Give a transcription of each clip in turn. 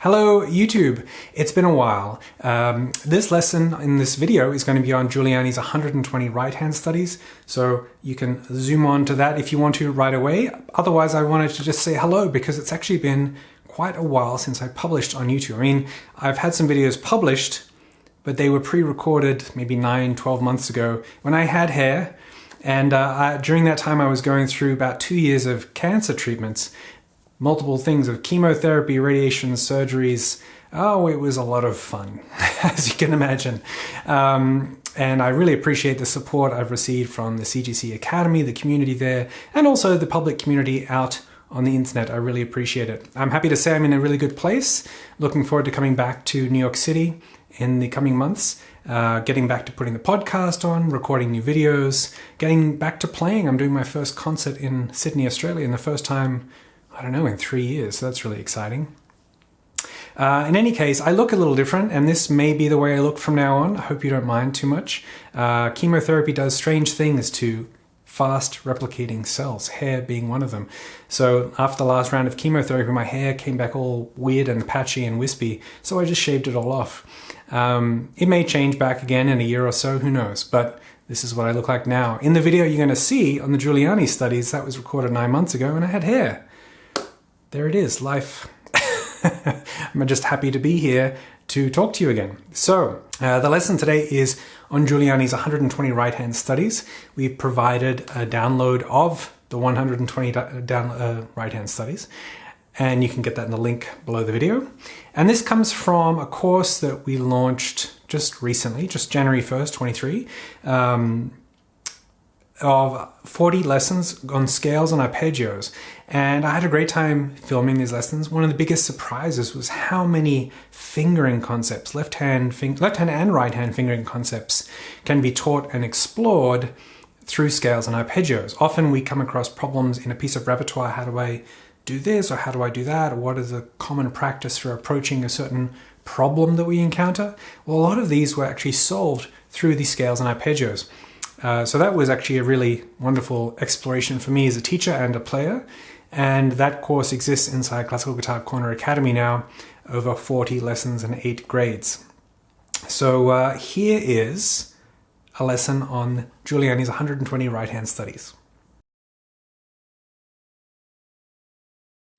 Hello YouTube, it's been a while. This lesson in this video is going to be on Giuliani's 120 right-hand studies, so you can zoom on to that if you want to right away. Otherwise, I wanted to just say hello because it's actually been quite a while since I published on YouTube. I mean, I've had some videos published, but they were pre-recorded maybe 9-12 months ago when I had hair, and during that time I was going through about 2 years of cancer treatments. Multiple things of chemotherapy, radiation, surgeries. Oh, it was a lot of fun, as you can imagine. And I really appreciate the support I've received from the CGC Academy, the community there, and also the public community out on the internet. I really appreciate it. I'm happy to say I'm in a really good place. Looking forward to coming back to New York City in the coming months, getting back to putting the podcast on, recording new videos, getting back to playing. I'm doing my first concert in Sydney, Australia, and the first time, I don't know, in 3 years, so that's really exciting. In any case, I look a little different, and this may be the way I look from now on. I hope you don't mind too much. Chemotherapy does strange things to fast replicating cells, hair being one of them. So after the last round of chemotherapy, my hair came back all weird and patchy and wispy, so I just shaved it all off. It may change back again in a year or so, who knows, but this is what I look like now. In the video you're going to see on the Giuliani studies, that was recorded 9 months ago, and I had hair. There it is, life. I'm just happy to be here to talk to you again. So, the lesson today is on Giuliani's 120 right-hand studies. We've provided a download of the 120 right-hand studies, and you can get that in the link below the video. And this comes from a course that we launched just recently, just January 1st, 23, of 40 lessons on scales and arpeggios. And I had a great time filming these lessons. One of the biggest surprises was how many fingering concepts, left hand and right hand fingering concepts, can be taught and explored through scales and arpeggios. Often we come across problems in a piece of repertoire. How do I do this, or how do I do that, or what is a common practice for approaching a certain problem that we encounter? Well, a lot of these were actually solved through these scales and arpeggios. So that was actually a really wonderful exploration for me as a teacher and a player. And that course exists inside Classical Guitar Corner Academy now, over 40 lessons and 8 grades. So here is a lesson on Giuliani's 120 right-hand studies.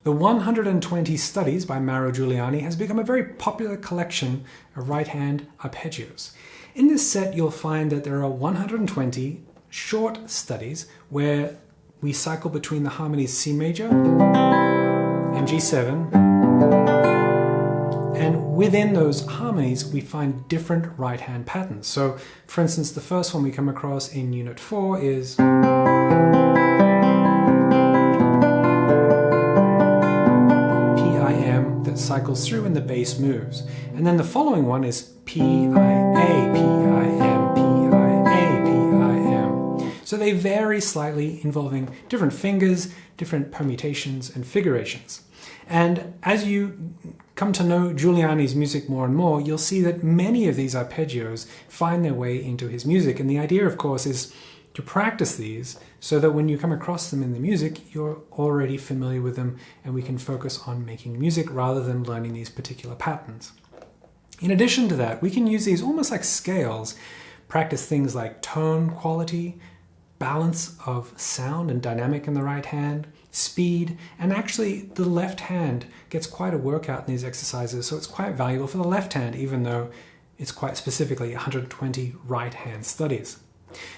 The 120 Studies by Mauro Giuliani has become a very popular collection of right-hand arpeggios. In this set, you'll find that there are 120 short studies where we cycle between the harmonies C major and G7. And within those harmonies, we find different right-hand patterns. So, for instance, the first one we come across in Unit 4 is that cycles through and the bass moves. And then the following one is P-I-A, P-I-M, P-I-A, P-I-M. So they vary slightly, involving different fingers, different permutations and figurations. And as you come to know Giuliani's music more and more, you'll see that many of these arpeggios find their way into his music. And the idea, of course, is to practice these so that when you come across them in the music, you're already familiar with them and we can focus on making music rather than learning these particular patterns. In addition to that, we can use these almost like scales, practice things like tone quality, balance of sound and dynamic in the right hand, speed, and actually the left hand gets quite a workout in these exercises, so it's quite valuable for the left hand, even though it's quite specifically 120 right hand studies.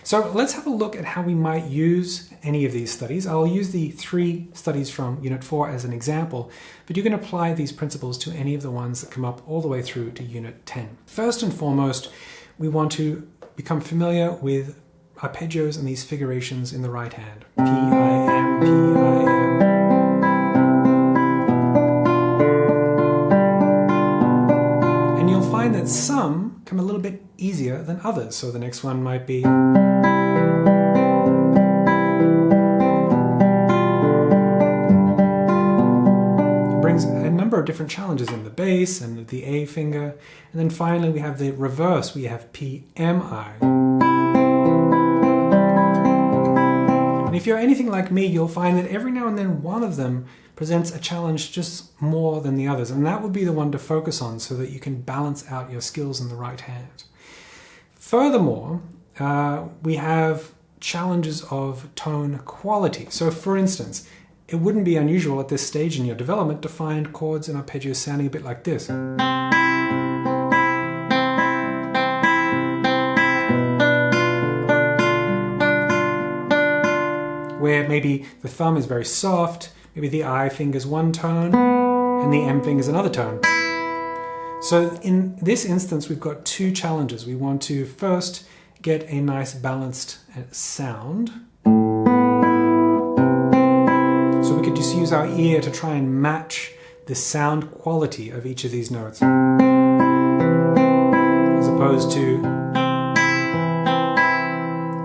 So let's have a look at how we might use any of these studies. I'll use the 3 studies from Unit 4 as an example, but you can apply these principles to any of the ones that come up all the way through to Unit 10. First and foremost, we want to become familiar with arpeggios and these figurations in the right hand. P-I-M, P-I-M. And you'll find that some come a little bit easier than others. So the next one might be brings a number of different challenges in the bass and the A finger. And then finally we have the reverse. We have P-M-I. And if you're anything like me, you'll find that every now and then one of them presents a challenge just more than the others, and that would be the one to focus on so that you can balance out your skills in the right hand. Furthermore, we have challenges of tone quality. So for instance, it wouldn't be unusual at this stage in your development to find chords in arpeggio sounding a bit like this. Where maybe the thumb is very soft, maybe the I finger's one tone, and the M finger's another tone. So in this instance, we've got two challenges. We want to first get a nice balanced sound. So we could just use our ear to try and match the sound quality of each of these notes. As opposed to,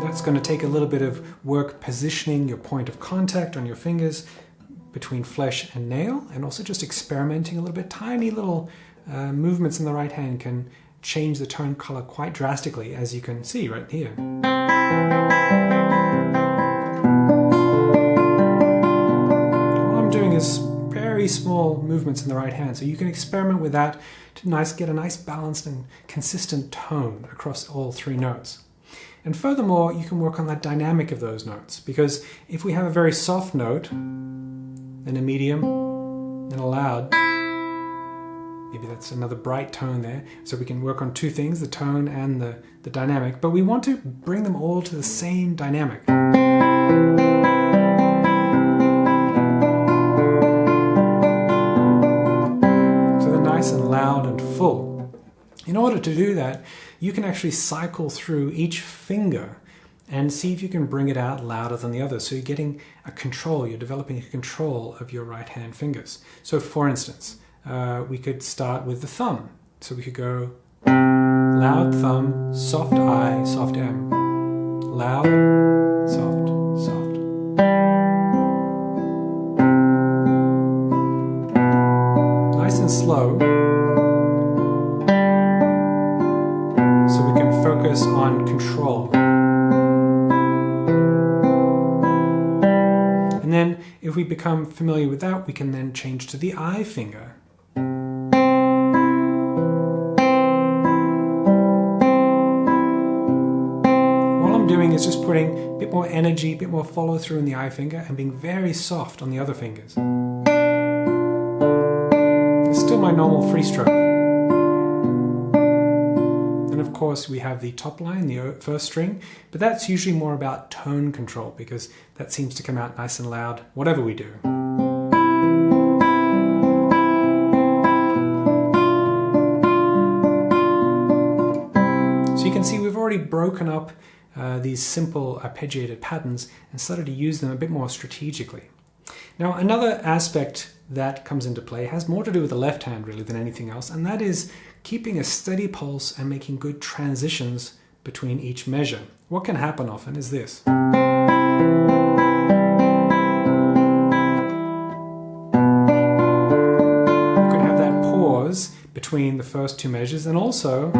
that's going to take a little bit of work positioning your point of contact on your fingers between flesh and nail, and also just experimenting a little bit. Tiny little movements in the right hand can change the tone color quite drastically, as you can see right here. All I'm doing is very small movements in the right hand, so you can experiment with that to get a nice balanced and consistent tone across all three notes. And furthermore, you can work on that dynamic of those notes, because if we have a very soft note, then a medium, then a loud, maybe that's another bright tone there. So we can work on two things, the tone and the dynamic, but we want to bring them all to the same dynamic. So they're nice and loud and full. In order to do that, you can actually cycle through each finger and see if you can bring it out louder than the other. So you're getting a control, you're developing a control of your right hand fingers. So for instance, we could start with the thumb. So we could go loud thumb, soft I, soft M. Loud, soft, soft. Nice and slow. So we can focus on control. And then if we become familiar with that, we can then change to the I finger. Doing is just putting a bit more energy, a bit more follow through in the I finger and being very soft on the other fingers. It's still my normal free stroke. And of course we have the top line, the first string, but that's usually more about tone control because that seems to come out nice and loud, whatever we do. So you can see we've already broken up these simple arpeggiated patterns and started to use them a bit more strategically. Now another aspect that comes into play has more to do with the left hand really than anything else, and that is keeping a steady pulse and making good transitions between each measure. What can happen often is this. You could have that pause between the first two measures and also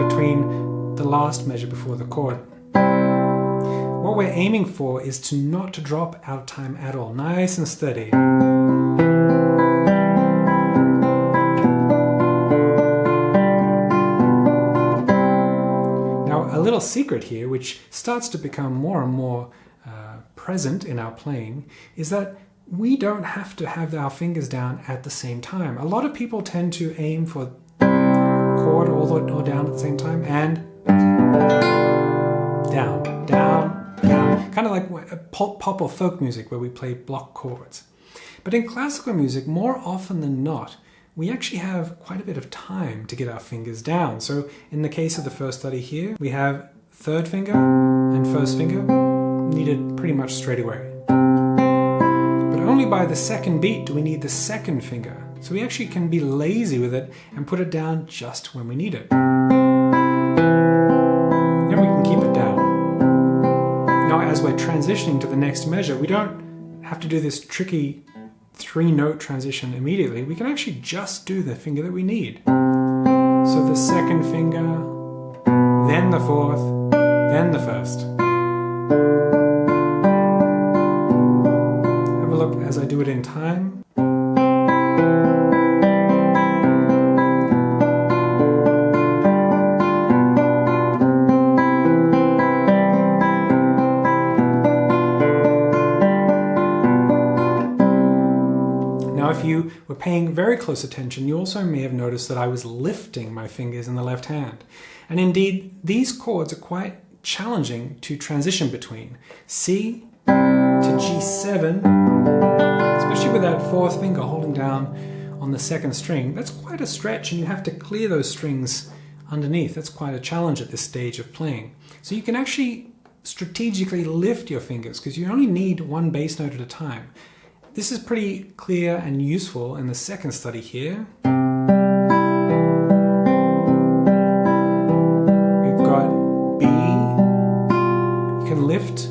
between the last measure before the chord. What we're aiming for is to not to drop out of time at all, nice and steady. Now a little secret here, which starts to become more and more present in our playing, is that we don't have to have our fingers down at the same time. A lot of people tend to aim for chord or down at the same time and down, down, down. Kind of like pop or folk music where we play block chords. But in classical music, more often than not, we actually have quite a bit of time to get our fingers down. So in the case of the first study here, we have third finger and first finger needed pretty much straight away. But only by the second beat do we need the second finger. So we actually can be lazy with it and put it down just when we need it. Then we can keep it down. Now as we're transitioning to the next measure, we don't have to do this tricky three-note transition immediately. We can actually just do the finger that we need. So the second finger, then the fourth, then the first. Have a look as I do it in time. Now, if you were paying very close attention, you also may have noticed that I was lifting my fingers in the left hand. And indeed, these chords are quite challenging to transition between. C to G7, especially with that fourth finger holding down on the second string, that's quite a stretch, and you have to clear those strings underneath. That's quite a challenge at this stage of playing. So you can actually strategically lift your fingers because you only need one bass note at a time. This is pretty clear and useful in the second study here. We've got B. You can lift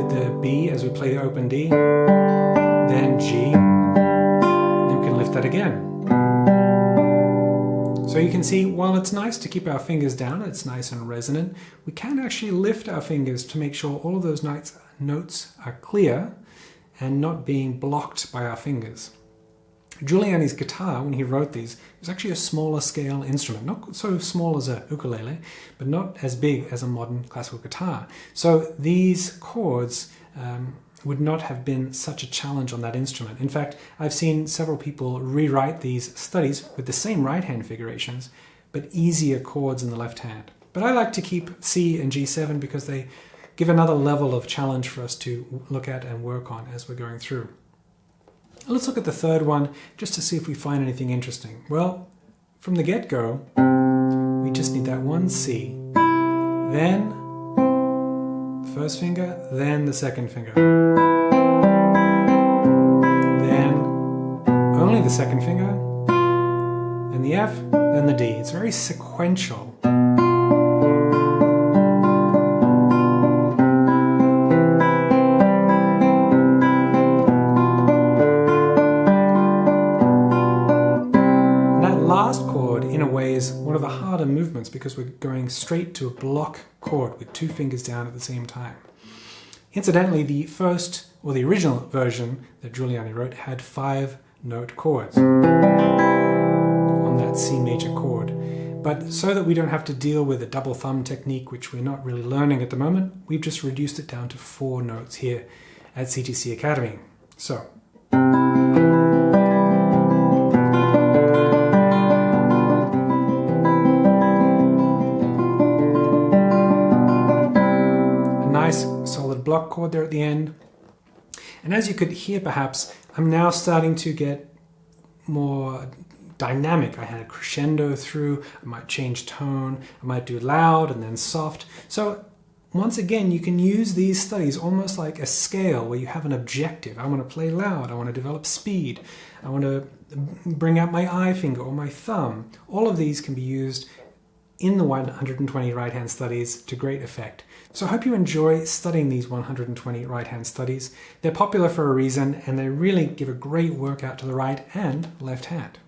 the B as we play the open D, then G, then we can lift that again. So you can see, while it's nice to keep our fingers down, it's nice and resonant, we can actually lift our fingers to make sure all of those notes are clear and not being blocked by our fingers. Giuliani's guitar, when he wrote these, was actually a smaller scale instrument, not so small as a ukulele, but not as big as a modern classical guitar. So these chords would not have been such a challenge on that instrument. In fact, I've seen several people rewrite these studies with the same right hand figurations, but easier chords in the left hand. But I like to keep C and G7 because they give another level of challenge for us to look at and work on as we're going through. Let's look at the third one just to see if we find anything interesting. Well, from the get-go, we just need that one C, then the first finger, then the second finger, then only the second finger, then the F, then the D. It's very sequential. One of the harder movements because we're going straight to a block chord with two fingers down at the same time. Incidentally, the first, or the original version that Giuliani wrote had 5-note chords on that C major chord. But so that we don't have to deal with a double thumb technique, which we're not really learning at the moment, we've just reduced it down to 4 notes here at CTC Academy. So, solid block chord there at the end. And as you could hear perhaps, I'm now starting to get more dynamic. I had a crescendo through, I might change tone, I might do loud and then soft. So once again, you can use these studies almost like a scale where you have an objective. I want to play loud, I want to develop speed, I want to bring out my eye finger or my thumb. All of these can be used in the 120 right-hand studies to great effect. So I hope you enjoy studying these 120 right-hand studies. They're popular for a reason, and they really give a great workout to the right and left hand.